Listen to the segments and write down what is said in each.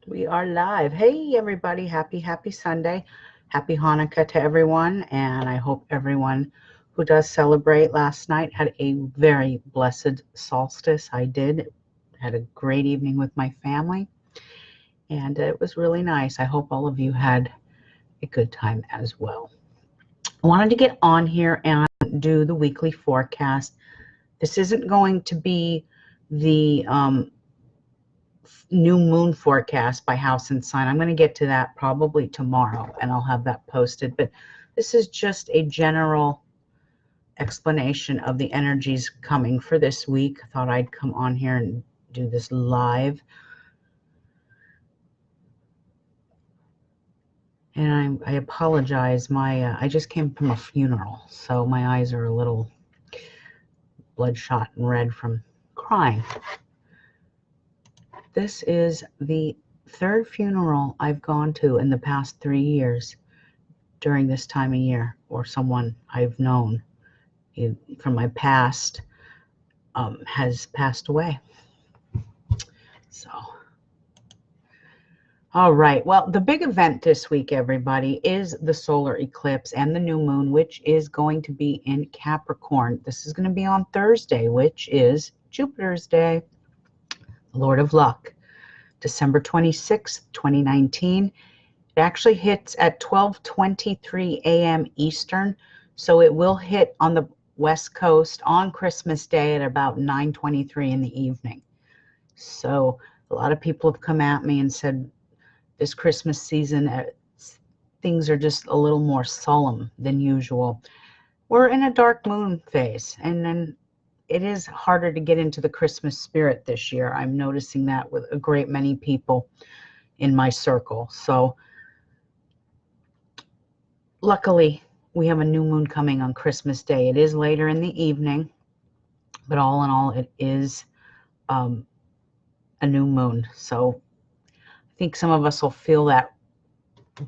We are live. Hey, everybody. Happy Sunday. Happy Hanukkah to everyone. And I hope everyone who does celebrate last night had a very blessed solstice. I did. Had a great evening with my family. And it was really nice. I hope all of you had a good time as well. I wanted to get on here and do the weekly forecast. This isn't going to be the new moon forecast by house and sign. I'm going to get to that probably tomorrow, and I'll have that posted. But this is just a general explanation of the energies coming for this week. I thought I'd come on here and do this live. And I apologize. I just came from a funeral, so my eyes are a little bloodshot and red from crying. This is the third funeral I've gone to in the past 3 years during this time of year, or someone I've known from my past has passed away. So, all right. Well, the big event this week, everybody, is the solar eclipse and the new moon, which is going to be in Capricorn. This is going to be on Thursday, which is Jupiter's Day, Lord of Luck, December 26th, 2019. It actually hits at 12:23 a.m. Eastern, so it will hit on the West Coast on Christmas Day at about 9:23 in the evening. So a lot of people have come at me and said this Christmas season things are just a little more solemn than usual. We're in a dark moon phase, and then it is harder to get into the Christmas spirit this year. I'm noticing that with a great many people in my circle. So luckily, we have a new moon coming on Christmas Day. It is later in the evening, but all in all, it is a new moon. So I think some of us will feel that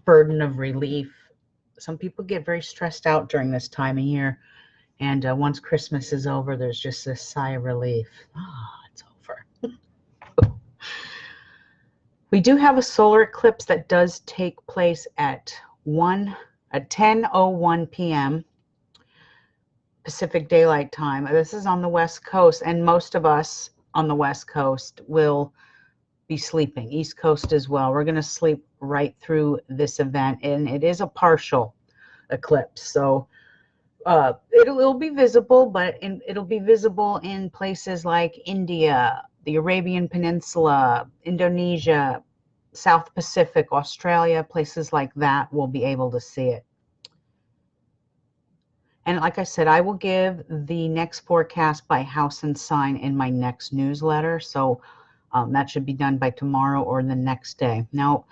burden of relief. Some people get very stressed out during this time of year. And once Christmas is over, there's just this sigh of relief. It's over. We do have a solar eclipse that does take place at 10:01 p.m. Pacific Daylight Time. This is on the West Coast, and most of us on the West Coast will be sleeping. East Coast as well. We're going to sleep right through this event, and it is a partial eclipse. So it'll be visible, but it'll be visible in places like India, the Arabian Peninsula, Indonesia, South Pacific, Australia, places like that will be able to see it. And like I said, I will give the next forecast by house and sign in my next newsletter. So that should be done by tomorrow or the next day. Now,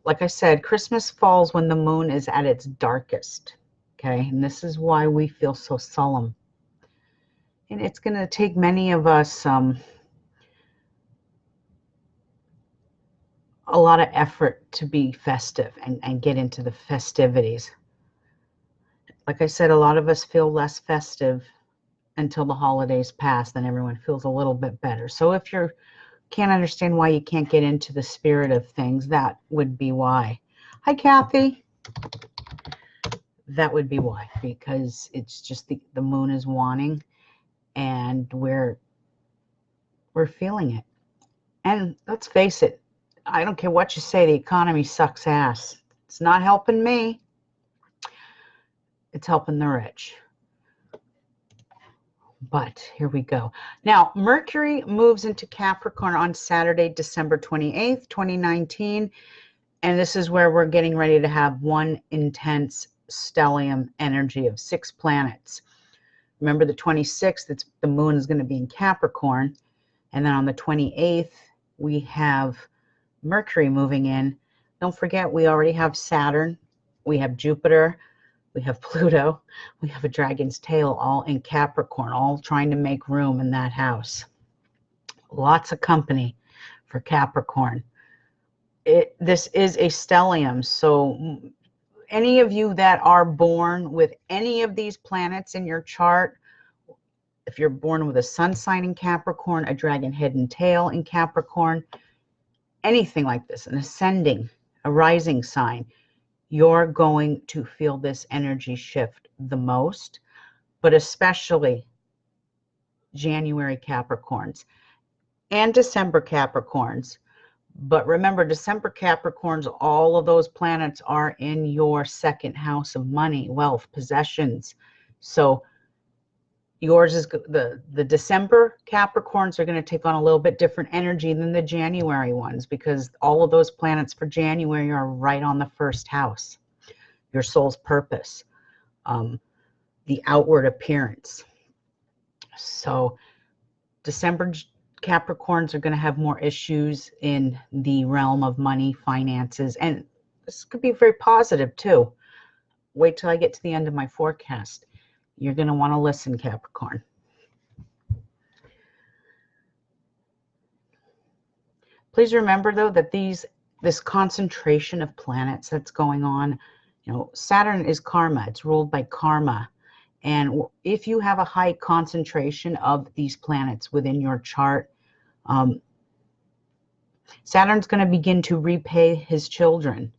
like I said, Christmas falls when the moon is at its darkest. Okay, and this is why we feel so solemn. And it's going to take many of us a lot of effort to be festive and get into the festivities. Like I said, a lot of us feel less festive until the holidays pass, then everyone feels a little bit better. So if you can't understand why you can't get into the spirit of things, that would be why. Hi, Kathy. That would be why, because it's just the moon is wanting, and we're feeling it. And let's face it, I don't care what you say, the economy sucks ass. It's not helping me. It's helping the rich. But here we go. Now, Mercury moves into Capricorn on Saturday, December 28th, 2019. And this is where we're getting ready to have one intense stellium energy of 6 planets. Remember the 26th, the moon is going to be in Capricorn. And then on the 28th, we have Mercury moving in. Don't forget, we already have Saturn. We have Jupiter. We have Pluto. We have a dragon's tail all in Capricorn, all trying to make room in that house. Lots of company for Capricorn. This is a stellium, so any of you that are born with any of these planets in your chart, if you're born with a sun sign in Capricorn, a dragon head and tail in Capricorn, anything like this, an ascending, a rising sign, you're going to feel this energy shift the most, but especially January Capricorns and December Capricorns. But remember, December Capricorns, all of those planets are in your second house of money, wealth, possessions. So yours is the December Capricorns are going to take on a little bit different energy than the January ones, because all of those planets for January are right on the first house, your soul's purpose, the outward appearance. So December Capricorns are going to have more issues in the realm of money, finances, and this could be very positive too. Wait till I get to the end of my forecast. You're going to want to listen, Capricorn. Please remember, though, that this concentration of planets that's going on, Saturn is karma. It's ruled by karma. And if you have a high concentration of these planets within your chart, Saturn's going to begin to repay his children,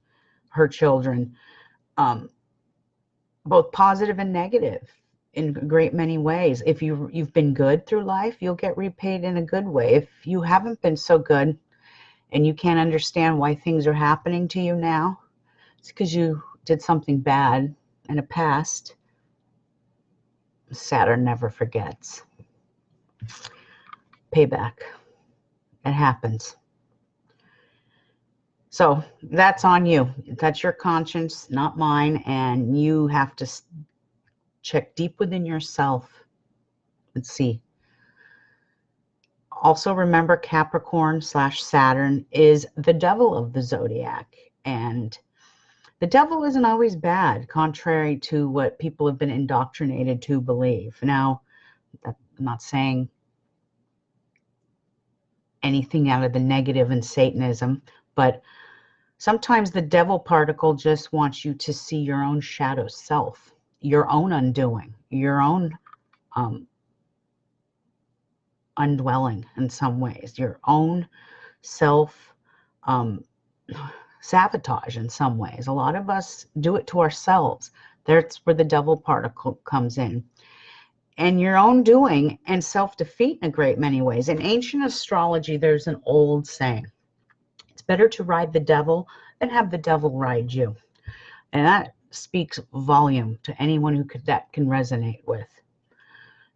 her children, both positive and negative in a great many ways. If you've been good through life, you'll get repaid in a good way. If you haven't been so good and you can't understand why things are happening to you now, it's because you did something bad in the past. Saturn never forgets. Payback. It happens. So that's on you. That's your conscience, not mine. And you have to check deep within yourself and see. Also remember, Capricorn/Saturn is the devil of the zodiac. And the devil isn't always bad, contrary to what people have been indoctrinated to believe. Now, I'm not saying anything out of the negative in Satanism, but sometimes the devil particle just wants you to see your own shadow self, your own undoing, your own undwelling in some ways, your own self sabotage in some ways. A lot of us do it to ourselves. That's where the devil particle comes in. And your own doing and self-defeat in a great many ways. In ancient astrology, there's an old saying: it's better to ride the devil than have the devil ride you. And that speaks volume to anyone that can resonate with.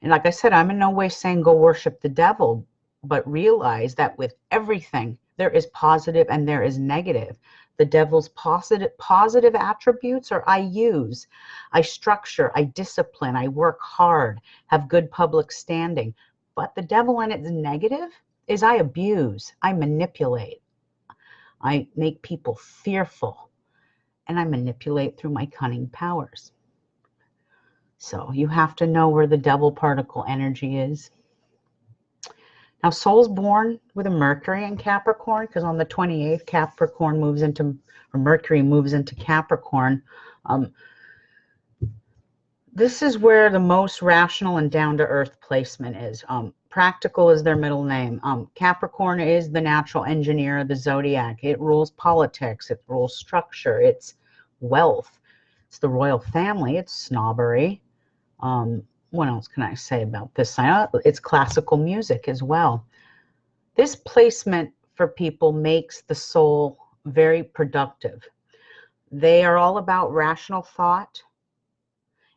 And like I said, I'm in no way saying go worship the devil, but realize that with everything, there is positive and there is negative. The devil's positive attributes are I use, I structure, I discipline, I work hard, have good public standing. But the devil in its negative is I abuse, I manipulate, I make people fearful, and I manipulate through my cunning powers. So you have to know where the devil particle energy is. Now, soul's born with a Mercury in Capricorn, because on the 28th, Mercury moves into Capricorn. This is where the most rational and down-to-earth placement is. Practical is their middle name. Capricorn is the natural engineer of the zodiac. It rules politics. It rules structure. It's wealth. It's the royal family. It's snobbery. What else can I say about this sign? It's classical music as well. This placement for people makes the soul very productive. They are all about rational thought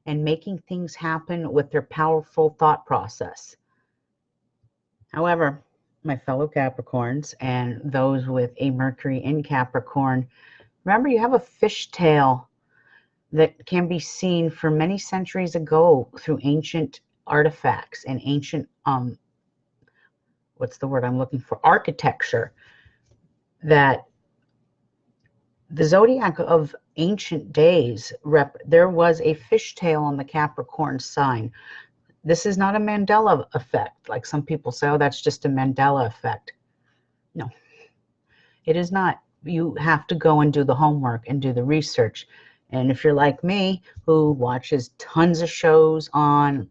and making things happen with their powerful thought process. However, my fellow Capricorns and those with a Mercury in Capricorn, remember, you have a fishtail that can be seen from many centuries ago through ancient artifacts and ancient, what's the word I'm looking for? Architecture. That the zodiac of ancient days, there was a fishtail on the Capricorn sign. This is not a Mandela effect, like some people say, oh, that's just a Mandela effect. No, it is not. You have to go and do the homework and do the research. And if you're like me, who watches tons of shows on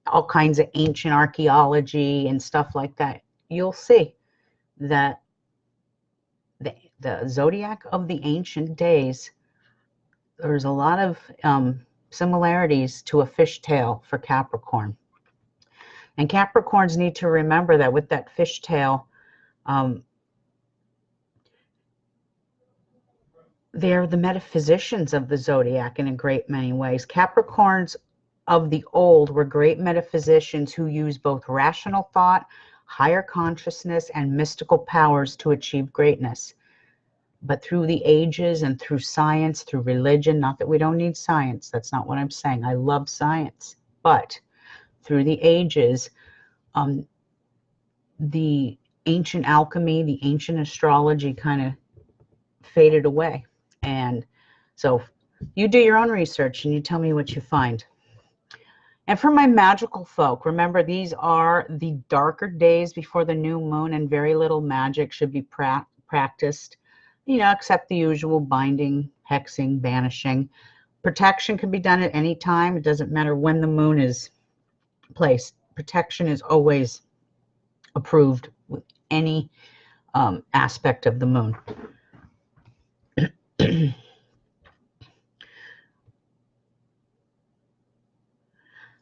all kinds of ancient archaeology and stuff like that, you'll see that the zodiac of the ancient days, there's a lot of similarities to a fishtail for Capricorn. And Capricorns need to remember that with that fishtail, they're the metaphysicians of the zodiac in a great many ways. Capricorns of the old were great metaphysicians who used both rational thought, higher consciousness, and mystical powers to achieve greatness. But through the ages and through science, through religion, not that we don't need science, that's not what I'm saying. I love science. But through the ages, the ancient alchemy, the ancient astrology kind of faded away. And so you do your own research and you tell me what you find. And for my magical folk, remember, these are the darker days before the new moon, and very little magic should be practiced, you know, except the usual binding, hexing, banishing. Protection can be done at any time. It doesn't matter when the moon is placed. Protection is always approved with any aspect of the moon.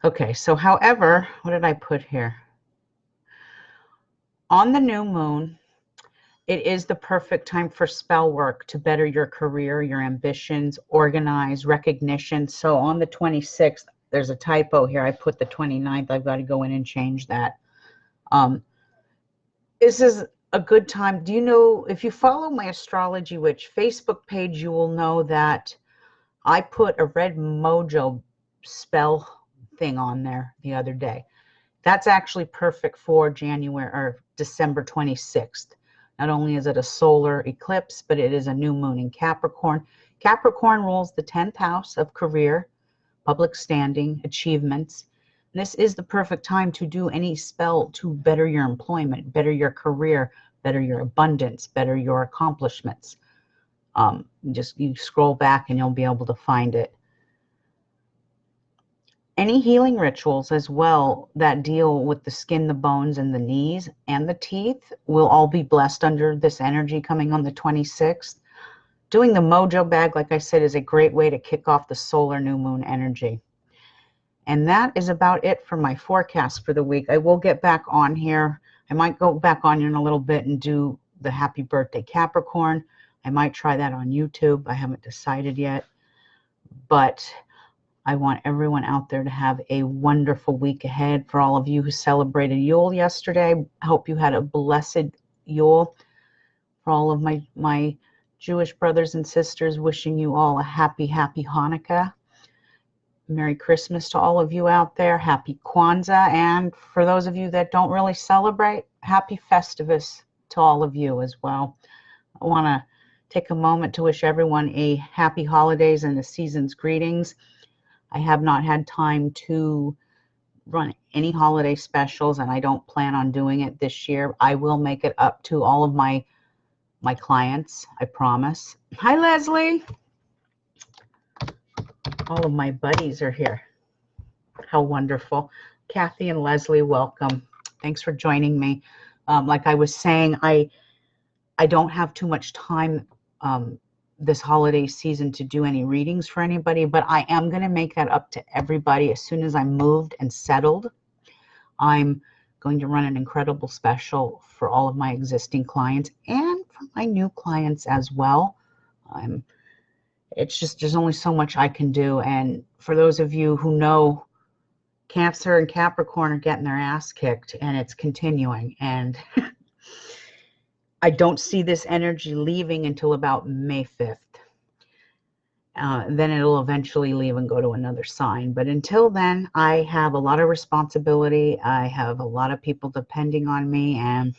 Okay, so however, what did I put here? On the new moon, it is the perfect time for spell work to better your career, your ambitions, organize, recognition. So on the 26th, there's a typo here. I put the 29th. I've got to go in and change that. This is a good time. Do you know, if you follow my Astrology Witch Facebook page, you will know that I put a red mojo spell thing on there the other day. That's actually perfect for January or December 26th. Not only is it a solar eclipse, but it is a new moon in Capricorn. Capricorn rules the 10th house of career, public standing, achievements. And this is the perfect time to do any spell to better your employment, better your career, better your abundance, better your accomplishments. You scroll back and you'll be able to find it. Any healing rituals as well that deal with the skin, the bones, and the knees and the teeth will all be blessed under this energy coming on the 26th. Doing the mojo bag, like I said, is a great way to kick off the solar new moon energy. And that is about it for my forecast for the week. I will get back on here. I might go back on here in a little bit and do the happy birthday Capricorn. I might try that on YouTube. I haven't decided yet. But I want everyone out there to have a wonderful week ahead. For all of you who celebrated Yule yesterday, I hope you had a blessed Yule. For all of my Jewish brothers and sisters, wishing you all a happy, happy Hanukkah. Merry Christmas to all of you out there. Happy Kwanzaa. And for those of you that don't really celebrate, happy Festivus to all of you as well. I want to take a moment to wish everyone a happy holidays and a season's greetings. I have not had time to run any holiday specials, and I don't plan on doing it this year. I will make it up to all of my clients, I promise. Hi, Leslie. All of my buddies are here. How wonderful. Kathy and Leslie, welcome. Thanks for joining me. Like I was saying, I don't have too much time this holiday season to do any readings for anybody, but I am going to make that up to everybody as soon as I'm moved and settled. I'm going to run an incredible special for all of my existing clients and for my new clients as well. It's just, there's only so much I can do. And for those of you who know, Cancer and Capricorn are getting their ass kicked, and it's continuing. And I don't see this energy leaving until about May 5th. Then it'll eventually leave and go to another sign. But until then, I have a lot of responsibility. I have a lot of people depending on me, and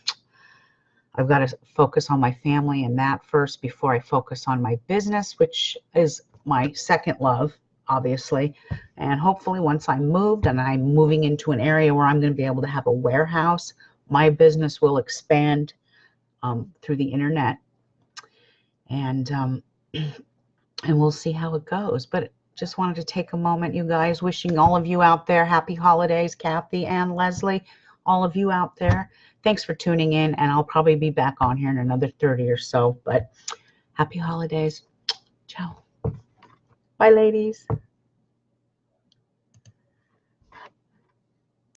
I've got to focus on my family and that first before I focus on my business, which is my second love, obviously. And hopefully once I'm moved and I'm moving into an area where I'm going to be able to have a warehouse, my business will expand through the internet. And we'll see how it goes. But just wanted to take a moment, you guys, wishing all of you out there happy holidays, Kathy and Leslie. all of you out there, thanks for tuning in, and I'll probably be back on here in another 30 or so. But happy holidays. Ciao. Bye, ladies.